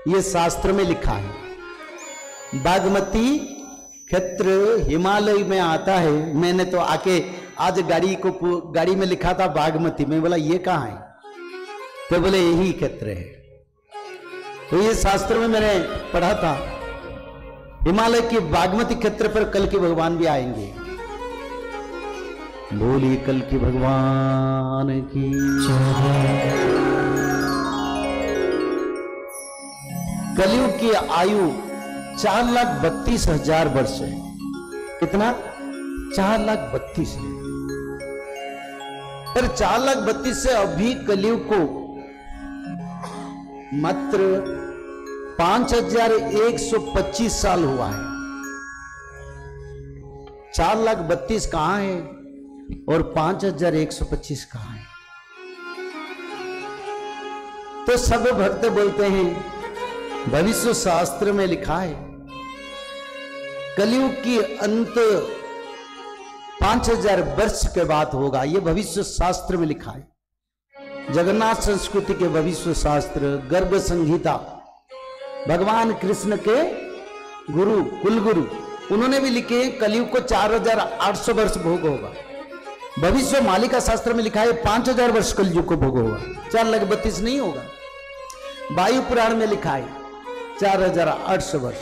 ये शास्त्र में लिखा है। बागमती क्षेत्र हिमालय में आता है। मैंने तो आके आज गाड़ी में लिखा था बागमती, मैं बोला ये कहाँ है, तो बोले यही क्षेत्र है। तो ये शास्त्र में मैंने पढ़ा था। हिमालय के बागमती क्षेत्र पर कल के भगवान भी आएंगे। बोलिए कल के भगवान की। कलयुग की आयु 4,32,000 वर्ष है। कितना? 4,32,000 है। पर 4,32,000 से अभी कलयुग को मात्र 5,125 साल हुआ है। 4,32,000 कहां है और 5,125 कहां है? तो सब भक्त बोलते हैं भविष्य शास्त्र में लिखा है कलयुग की अंत 5,000 वर्ष के बाद होगा। यह भविष्य शास्त्र में लिखा है। जगन्नाथ संस्कृति के भविष्य शास्त्र, गर्भ संहिता, भगवान कृष्ण के गुरु कुलगुरु उन्होंने भी लिखे कलयुग को 4,800 वर्ष भोग होगा। भविष्य मालिका शास्त्र में लिखा है 5,000 वर्ष कलयुग को भोग होगा, 4,32,000 नहीं होगा। वायु पुराण में लिखा है 4,800 वर्ष।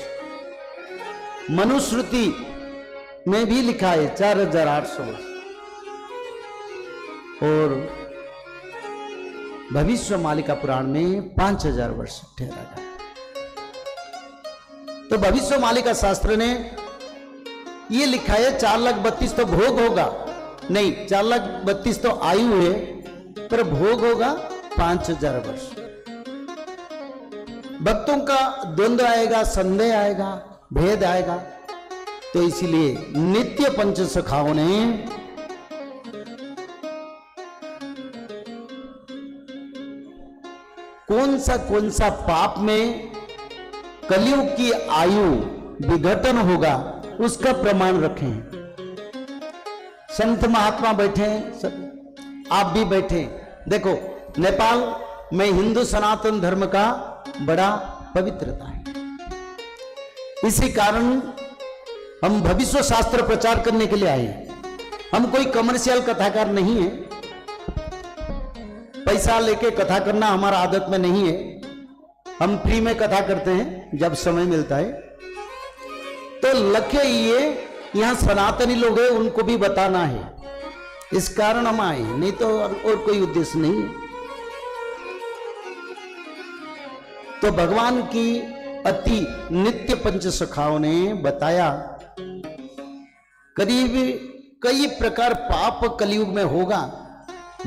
मनुस्मृति में भी लिखा है 4,800 वर्ष। और भविष्य मालिका पुराण में 5,000 वर्ष ठहरा गया। तो भविष्य मालिका शास्त्र ने यह लिखा है 4,32,000 तो भोग होगा, नहीं 4,32,000 तो आयु है, पर भोग होगा 5,000 वर्ष। भक्तों का द्वंद्व आएगा, संदेह आएगा, भेद आएगा। तो इसीलिए नित्य पंच सखाओं ने कौन सा पाप में कलयुग की आयु विघटन होगा उसका प्रमाण रखें। संत महात्मा बैठे, आप भी बैठे। देखो नेपाल में हिंदू सनातन धर्म का बड़ा पवित्रता है। इसी कारण हम भविष्य शास्त्र प्रचार करने के लिए आए। हम कोई कमर्शियल कथाकार नहीं है, पैसा लेके कथा करना हमारा आदत में नहीं है। हम फ्री में कथा करते हैं जब समय मिलता है। तो लक्ष्य ये यहां सनातनी लोग हैं उनको भी बताना है, इस कारण हम आए, नहीं तो और कोई उद्देश्य नहीं है। तो भगवान की अति नित्य पंच सखाओं ने बताया करीब कई प्रकार पाप कलयुग में होगा,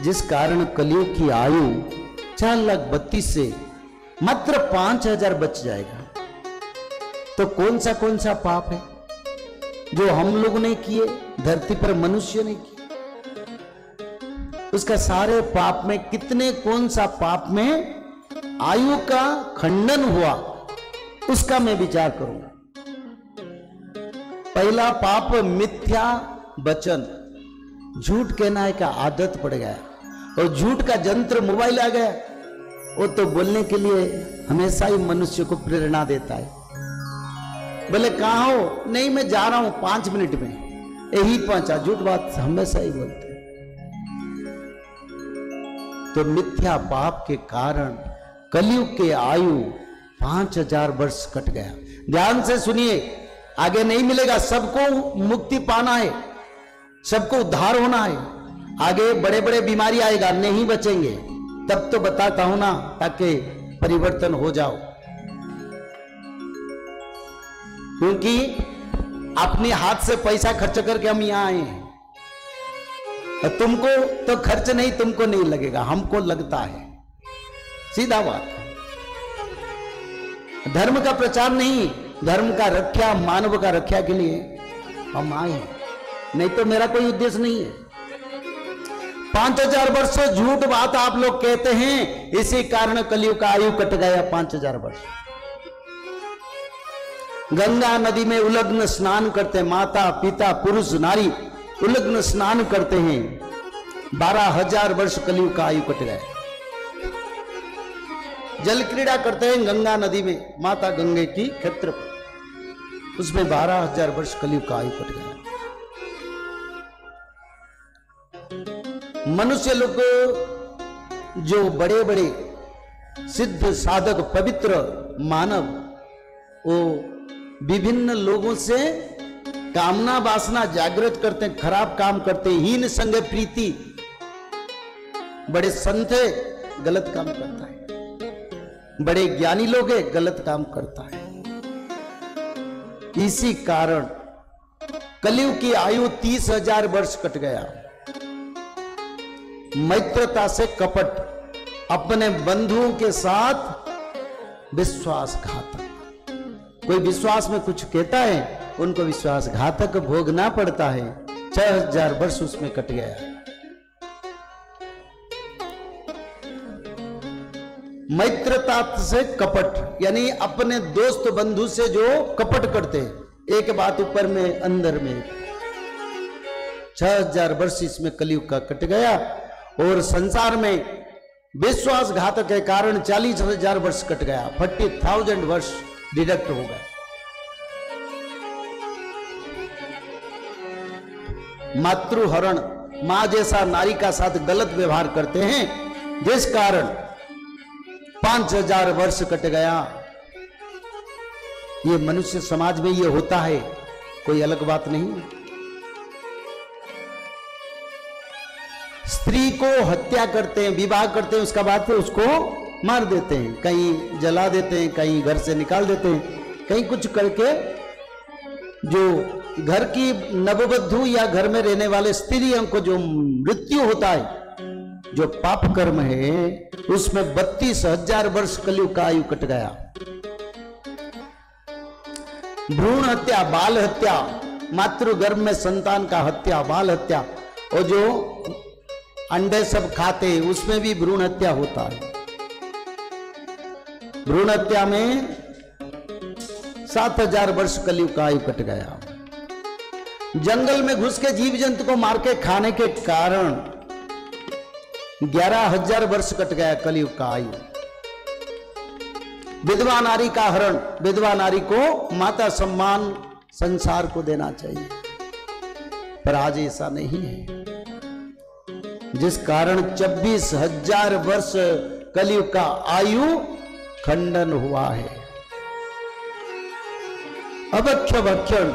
जिस कारण कलयुग की आयु 4,32,000 से मात्र 5,000 बच जाएगा। तो कौन सा पाप है जो हम लोग ने किए, धरती पर मनुष्य ने किए? उसका सारे पाप में कितने कौन सा पाप में आयु का खंडन हुआ उसका मैं विचार करूंगा। पहला पाप मिथ्या वचन, झूठ कहना का आदत पड़ गया, और झूठ का यंत्र मोबाइल आ गया। वो तो बोलने के लिए हमेशा ही मनुष्य को प्रेरणा देता है। बोले कहाँ हो? नहीं मैं जा रहा हूं 5 मिनट में, यही पहुंचा। झूठ बात हमेशा ही बोलते हैं। तो मिथ्या पाप के कारण कलयुग के आयु 5,000 वर्ष कट गया। ध्यान से सुनिए, आगे नहीं मिलेगा। सबको मुक्ति पाना है, सबको उद्धार होना है। आगे बड़े बड़े बीमारी आएगा, नहीं बचेंगे। तब तो बताता हूं ना, ताकि परिवर्तन हो जाओ। क्योंकि अपने हाथ से पैसा खर्च करके हम यहां आए हैं। तुमको तो खर्च नहीं, तुमको नहीं लगेगा, हमको लगता है। सीधा बात। धर्म का प्रचार नहीं, धर्म का रक्षा, मानव का रक्षा के लिए हम आए हैं, नहीं तो मेरा कोई उद्देश्य नहीं है। 5,000 वर्ष झूठ बात आप लोग कहते हैं, इसी कारण कलयुग का आयु कट गया 5,000 वर्ष। गंगा नदी में उलग्न स्नान करते, माता पिता पुरुष नारी उलग्न स्नान करते हैं। 12,000 वर्ष कलयुग का आयु कट गया। जल क्रीड़ा करते हैं गंगा नदी में, माता गंगे की क्षेत्र पर। उसमें 12,000 वर्ष कलयुग का आयु कट गया। मनुष्य लोग जो बड़े बड़े सिद्ध साधक पवित्र मानव, वो विभिन्न लोगों से कामना वासना जागृत करते हैं, खराब काम करते हैं, हीन संग प्रीति, बड़े संत है गलत काम करता है, बड़े ज्ञानी लोग है गलत काम करता है। इसी कारण कलयुग की आयु 30,000 वर्ष कट गया। मैत्रता से कपट, अपने बंधुओं के साथ विश्वासघातक। कोई विश्वास में कुछ कहता है, उनको विश्वासघातक भोगना पड़ता है। 6,000 वर्ष उसमें कट गया। मैत्रता से कपट, यानी अपने दोस्त बंधु से जो कपट करते, एक बात ऊपर में अंदर में। 6,000 वर्ष इसमें कलयुग का कट गया। और संसार में विश्वासघातक के कारण 40,000 वर्ष कट गया। 40,000 वर्ष डिडक्ट हो गए। मातृहरण, मां जैसा नारी का साथ गलत व्यवहार करते हैं, जिस कारण 5,000 वर्ष कट गया। ये मनुष्य समाज में ये होता है, कोई अलग बात नहीं। स्त्री को हत्या करते हैं, विवाह करते हैं, उसका बाद उसको मार देते हैं, कहीं जला देते हैं, कहीं घर से निकाल देते हैं, कहीं कुछ करके जो घर की नववधू या घर में रहने वाले स्त्रियों को जो मृत्यु होता है, जो पाप कर्म है, उसमें 32,000 वर्ष कलयुग का आयु कट गया। भ्रूण हत्या, बाल हत्या, मातृगर्भ में संतान का हत्या, बाल हत्या, और जो अंडे सब खाते उसमें भी भ्रूण हत्या होता है। भ्रूण हत्या में 7,000 वर्ष कलयुग का आयु कट गया। जंगल में घुस के जीव जंतु को मार के खाने के कारण 11,000 वर्ष कट गया कलयुग का आयु। विधवा नारी का हरण, विधवा नारी को माता सम्मान संसार को देना चाहिए, पर आज ऐसा नहीं है, जिस कारण 26,000 वर्ष कलयुग का आयु खंडन हुआ है। अभक्ष्य भक्षण,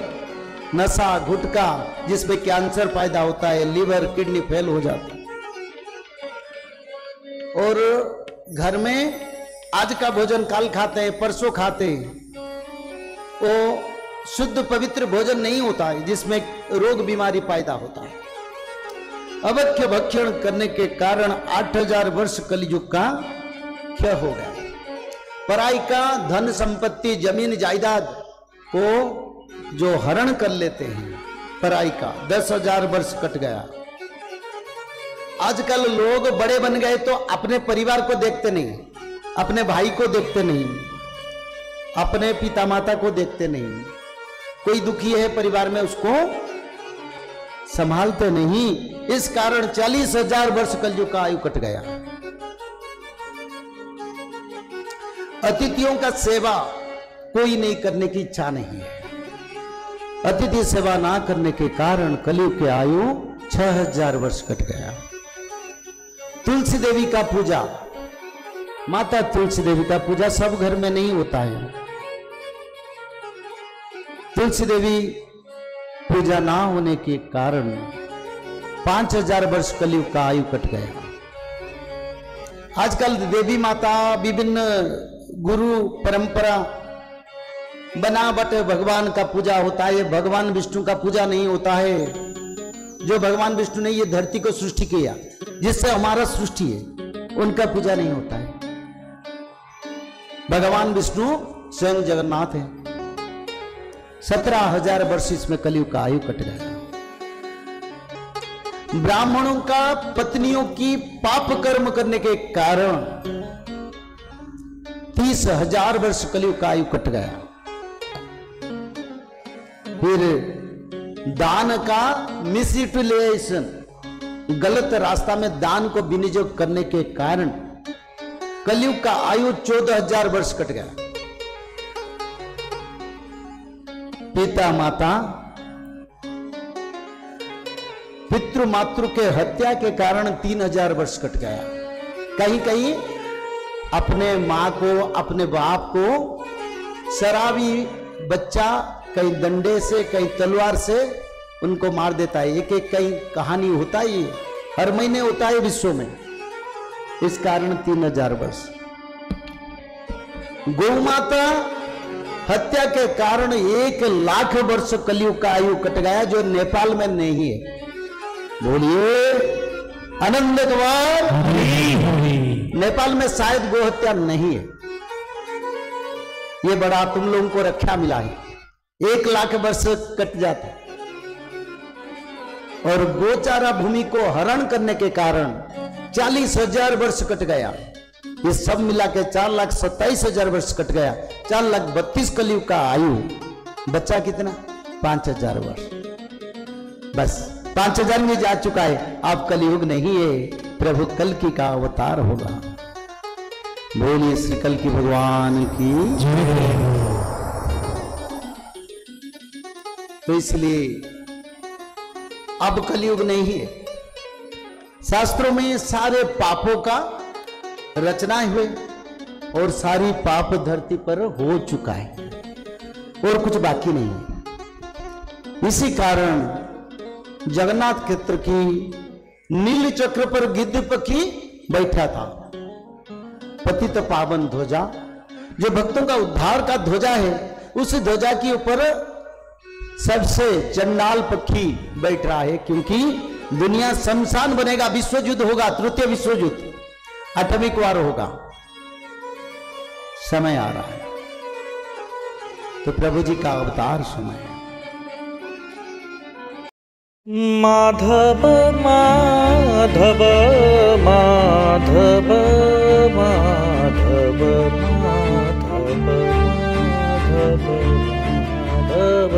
नशा, गुटखा, जिसमें कैंसर पैदा होता है, लीवर किडनी फेल हो जाता है। और घर में आज का भोजन कल खाते हैं, परसों खाते हैं, वो शुद्ध पवित्र भोजन नहीं होता है, जिसमें रोग बीमारी पैदा होता है। अभक्ष्य भक्षण करने के कारण 8,000 वर्ष कलयुग का क्षय हो गया। पराई का धन संपत्ति, जमीन जायदाद को जो हरण कर लेते हैं, पराई का 10,000 वर्ष कट गया। आजकल लोग बड़े बन गए तो अपने परिवार को देखते नहीं, अपने भाई को देखते नहीं, अपने पिता माता को देखते नहीं। कोई दुखी है परिवार में, उसको संभालते नहीं। इस कारण 40,000 वर्ष कलयुग का आयु कट गया। अतिथियों का सेवा कोई नहीं करने की इच्छा नहीं है। अतिथि सेवा ना करने के कारण कलयुग की आयु 6,000 वर्ष कट गया। तुलसी देवी का पूजा, माता तुलसी देवी का पूजा सब घर में नहीं होता है। तुलसी देवी पूजा ना होने के कारण 5,000 वर्ष कलयुग का आयु कट गया। आजकल देवी माता विभिन्न गुरु परंपरा बनावट भगवान का पूजा होता है, भगवान विष्णु का पूजा नहीं होता है। जो भगवान विष्णु ने ये धरती को सृष्टि किया, जिससे हमारा सृष्टि है, उनका पूजा नहीं होता है। भगवान विष्णु स्वयं जगन्नाथ है। 17,000 वर्ष इसमें कलयुग का आयु कट गया। ब्राह्मणों का पत्नियों की पाप कर्म करने के कारण 30,000 वर्ष कलयुग का आयु कट गया। फिर दान का मिसयूटिलाइजेशन, गलत रास्ता में दान को विनियोग करने के कारण कलयुग का आयु 14,000 वर्ष कट गया। पिता माता पितृ मातृ के हत्या के कारण 3,000 वर्ष कट गया। कहीं कहीं अपने मां को, अपने बाप को शराबी बच्चा कहीं डंडे से, कहीं तलवार से उनको मार देता है। एक एक कहीं कहानी होता है, हर महीने होता है विश्व में। इस कारण 3,000 वर्ष। गौ माता हत्या के कारण 1,00,000 वर्ष कलयुग का आयु कट गया, जो नेपाल में नहीं है। बोलिए आनंद कुमार। नेपाल में शायद गौ हत्या नहीं है। ये बड़ा तुम लोगों को रक्षा मिला है। 1,00,000 वर्ष कट जाता, और गोचारा भूमि को हरण करने के कारण 40,000 वर्ष कट गया। ये सब मिला के 4,27,000 वर्ष कट गया। 4,32,000 कलयुग का आयु, बच्चा कितना? 5,000 वर्ष। बस 5,000 में जा चुका है। आप कलयुग नहीं है, प्रभु कल की का अवतार होगा। बोलिए श्री कल की भगवान की। तो इसलिए अब कलयुग नहीं है। शास्त्रों में सारे पापों का रचना हुए और सारी पाप धरती पर हो चुका है और कुछ बाकी नहीं है। इसी कारण जगन्नाथ क्षेत्र की नील चक्र पर गिद्ध पक्षी बैठा था। पतित पावन ध्वजा, जो भक्तों का उद्धार का ध्वजा है, उस ध्वजा के ऊपर सबसे चंडाल पक्षी बैठ रहा है। क्योंकि दुनिया शमशान बनेगा, विश्व युद्ध होगा, तृतीय विश्व युद्ध, एटॉमिक वार होगा, समय आ रहा है। तो प्रभु जी का अवतार समय है। माधव माधव माधव माधव माधव माधव माधव